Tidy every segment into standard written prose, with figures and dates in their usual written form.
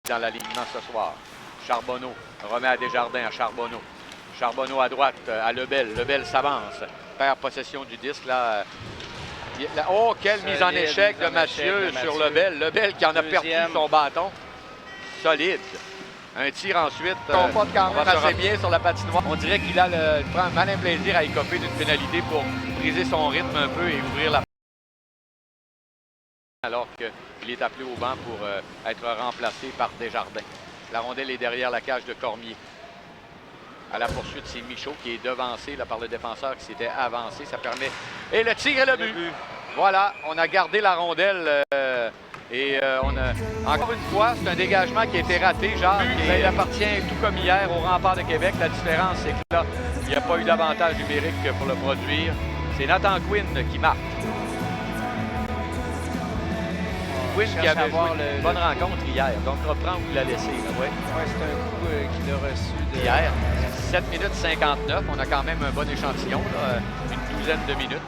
dans l'alignement ce soir. Charbonneau remet à Desjardins, à Charbonneau. Charbonneau à droite, à Lebel. Lebel s'avance, perd possession du disque. Là, oh, quelle mise en échec de Mathieu sur Lebel. Lebel qui en a perdu son bâton. Solide. Un tir ensuite. Comporte quand même assez bien sur la patinoire. On dirait qu'il prend un malin plaisir à écoper d'une pénalité pour briser son rythme un peu et ouvrir la alors qu'il est appelé au banc pour être remplacé par Desjardins. La rondelle est derrière la cage de Cormier. À la poursuite, c'est Michaud qui est devancé là, par le défenseur qui s'était avancé. Ça permet... Et le tir et le but. Voilà, on a gardé la rondelle et on a... Encore une fois, c'est un dégagement qui a été raté, Jacques. Il appartient tout comme hier au Rempart de Québec. La différence, c'est que là, il n'y a pas eu d'avantage numérique pour le produire. C'est Nathan Quinn qui marque. Quinn qui avait joué une bonne rencontre hier, donc reprend où il l'a laissé. Oui, c'est un coup qu'il a reçu hier. 7 minutes 59, on a quand même un bon échantillon, là, une douzaine de minutes.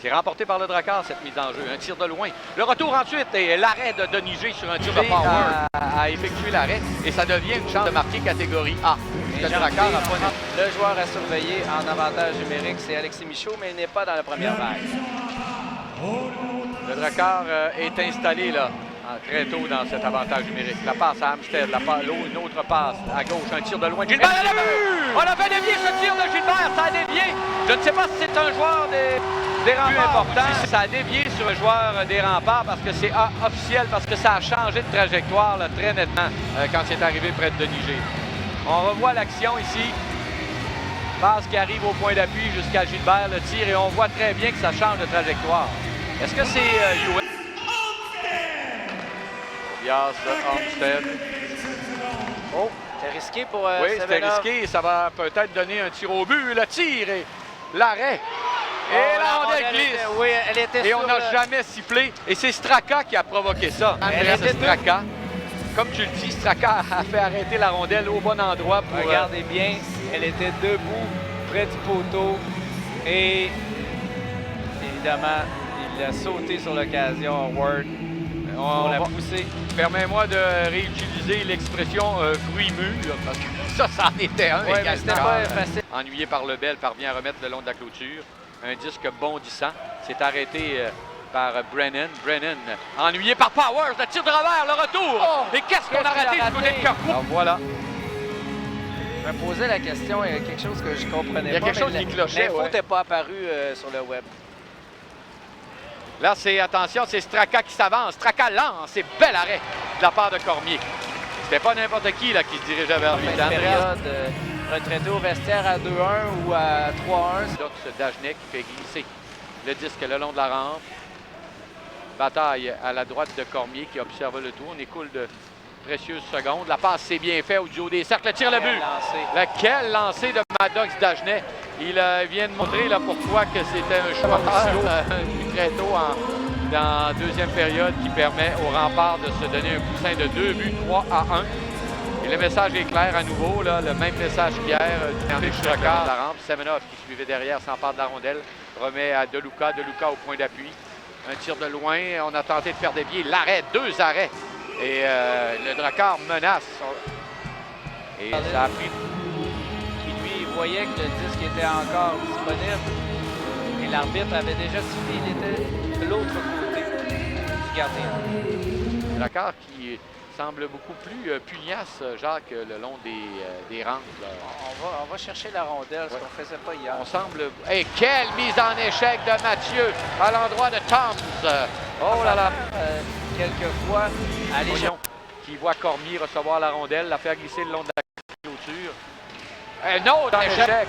C'est remporté par le Drakkar, cette mise en jeu. Un tir de loin. Le retour ensuite et l'arrêt de Denis G sur un tir de power a effectué l'arrêt et ça devient une chance de marquer catégorie A. Le Drakkar a pas... Le joueur à surveiller en avantage numérique, c'est Alexis Michaud, mais il n'est pas dans la première vague. Le Drakkar est installé là, très tôt dans cet avantage numérique. La passe à Amstead, une autre passe à gauche, un tir de loin. Gilbert a la vue! On a fait dévier ce tir de Gilbert, ça a dévié. Je ne sais pas si c'est un joueur des remparts important. Si ça a dévié sur un joueur des remparts parce que c'est officiel, parce que ça a changé de trajectoire là, très nettement quand c'est arrivé près de Denis G. On revoit l'action ici. Passe qui arrive au point d'appui jusqu'à Gilbert, le tir, et on voit très bien que ça change de trajectoire. Est-ce que c'est US? Tobias Armstead. Oh, c'est risqué pour oui, c'était risqué. Ça va peut-être donner un tir au but. Le tir et l'arrêt. Et la rondelle glisse. Oui, elle était et on n'a jamais sifflé. Et c'est Straka qui a provoqué ça. Straka. Comme tu le dis, Straka a fait arrêter la rondelle au bon endroit. Pour, regardez bien, elle était debout, près du poteau. Et évidemment, il a sauté sur l'occasion, Ward, pour la pousser. Permets-moi de réutiliser l'expression fruit mûr, parce que ça en était un. Oui, mais c'était pas facile. Ennuyé par Lebel, parvient à remettre le long de la clôture. Un disque bondissant. C'est arrêté par Brennan. Brennan, ennuyé par Powers, le tir de revers, le retour. Oh, et qu'est-ce qu'on a raté du côté de Carrefour? Alors voilà. Je me posais la question, il y a quelque chose que je comprenais pas. Il y a quelque chose qui clochait. L'info n'était pas apparu sur le web. Là, c'est, attention, c'est Straka qui s'avance. Straka lance, c'est bel arrêt de la part de Cormier. C'était pas n'importe qui là, qui se dirigeait vers lui. Période retraité au vestiaire à 2-1 ou à 3-1. Là, ce Dagenet qui fait glisser le disque le long de la rampe. Bataille à la droite de Cormier qui observe le tout. On écoule de précieuses secondes. La passe, c'est bien fait au duo des cercles. Le tir, le but. Lequel lancé de Maddox Dagenet. Il vient de montrer là, pourquoi que c'était un choix très tôt dans la deuxième période qui permet au Rempart de se donner un coussin de 2 buts, 3-1. Et le message est clair à nouveau, là, le même message qu'hier du Drakkar. La rampe, Semenov qui suivait derrière s'empare de la rondelle, remet à Deluca, Deluca au point d'appui. Un tir de loin, on a tenté de faire dévier l'arrêt, 2 arrêts. Et le Drakkar menace. Et ça a pris... Il voyait que le disque était encore disponible et l'arbitre avait déjà sifflé, il était de l'autre côté du gardien. Drakkar qui semble beaucoup plus pugnace, Jacques, le long des rampes. On va chercher la rondelle, ce qu'on ne faisait pas hier. On semble... Et quelle mise en échec de Mathieu à l'endroit de Toms. Oh là là! Quelquefois, qui voit Cormier recevoir la rondelle, la faire glisser le long de la clôture. Non, dans l'échec.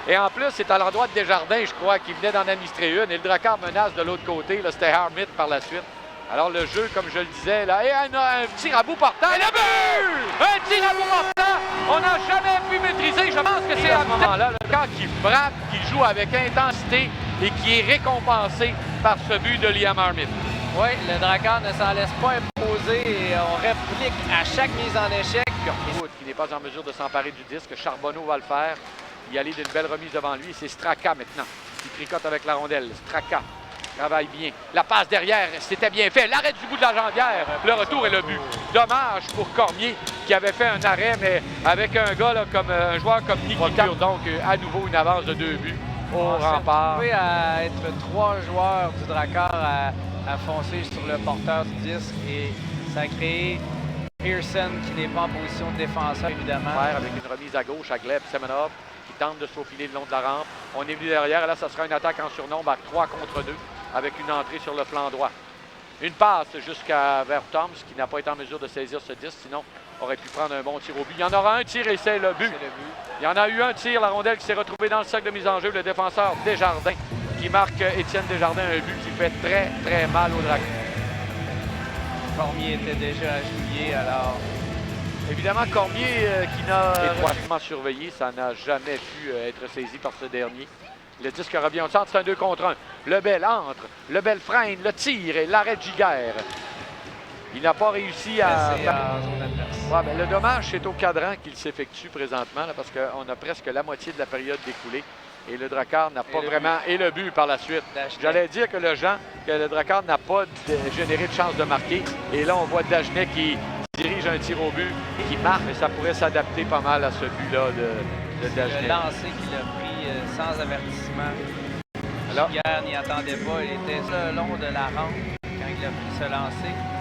Et en plus, c'est à l'endroit de Desjardins, je crois, qui venait d'en administrer une. Et le Drakkar menace de l'autre côté. C'était Harmit par la suite. Alors le jeu, comme je le disais, là, et un tir à bout portant. Et le but! Un tir à bout portant! On n'a jamais pu maîtriser. Je pense que c'est à ce moment-là, le Drakkar qui frappe, qui joue avec intensité et qui est récompensé par ce but de Liam Harmit. Oui, le Drakkar ne s'en laisse pas imposer et on réplique à chaque mise en échec. Qui n'est pas en mesure de s'emparer du disque. Charbonneau va le faire. Il y aller d'une belle remise devant lui. C'est Straka maintenant qui tricote avec la rondelle. Straka. travaille bien. La passe derrière, c'était bien fait. L'arrêt du bout de la jambière, le retour et le but. Dommage pour Cormier qui avait fait un arrêt, mais avec un gars là, comme un joueur comme Nikita. Donc, à nouveau, une avance de 2 buts au rempart. On à être 3 joueurs du Drakkar à foncer sur le porteur du disque et ça a créé Pearson qui n'est pas en position de défenseur, évidemment. Avec une remise à gauche à Gleb Semenov qui tente de se faufiler le long de la rampe. On est venu derrière et là, ça sera une attaque en surnombre à 3 contre 2 avec une entrée sur le flanc droit. Une passe jusqu'à vers Toms qui n'a pas été en mesure de saisir ce disque, sinon aurait pu prendre un bon tir au but. Il y en aura un tir et c'est le but. Il y en a eu un tir, la rondelle qui s'est retrouvée dans le cercle de mise en jeu. Le défenseur Desjardins qui marque Étienne Desjardins un but qui fait très, très mal au Drakkar. Cormier était déjà agenouillé, alors... Évidemment, Cormier qui n'a étroitement surveillé, ça n'a jamais pu être saisi par ce dernier. Le disque revient au centre, c'est un 2 contre 1. Lebel entre, Lebel freine, le tire et l'arrêt de Giguère. Il n'a pas réussi à... Ouais, ben, le dommage, c'est au cadran qu'il s'effectue présentement, là, parce qu'on a presque la moitié de la période découlée. Et le Drakkar n'a pas vraiment... Et le but par la suite. J'allais dire que le Drakkar n'a pas généré de chance de marquer. Et là, on voit Dagenet qui dirige un tir au but et qui marque. Mais ça pourrait s'adapter pas mal à ce but-là de Dagenet. Le lancer qu'il a pris sans avertissement. Giguère n'y attendait pas. Il était le long de la rampe quand il a pris ce lancer.